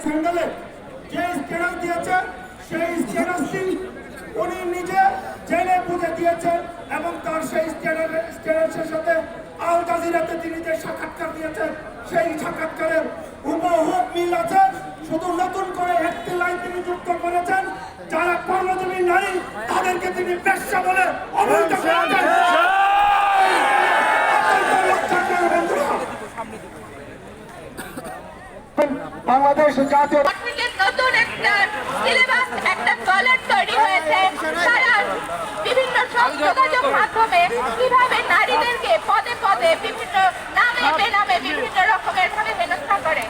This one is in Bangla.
স্যান্ডেলে যে স্ট্যাটাস দিয়েছে সেই স্ট্যাটাসটি উনি নিজে জেনে বুঝে দিয়েছেন এবং তার সেই স্ট্যাটাসের সাথে আল জাজিরাতে তিনি যে সাক্ষাৎকার দিয়েছেন সেই সাক্ষাৎকারের হুবহু মিল আছে। শুধু নতুন করে একটি লাইন তিনি যুক্ত করেছেন, যারা কর্মজীবী নারী তাদেরকে তিনি পেশা বলে অবহিত করেছেন। বাংলাদেশ জাতীয় নতুন একটা সিলেবাস, একটা কলার তৈরি হয়েছে। তারা বিভিন্ন যোগাযোগ মাধ্যমে কিভাবে নারীদেরকে পদে পদে বিভিন্ন নামে বেনামে বিভিন্ন রকমের ভাবে হেনস্থা করে।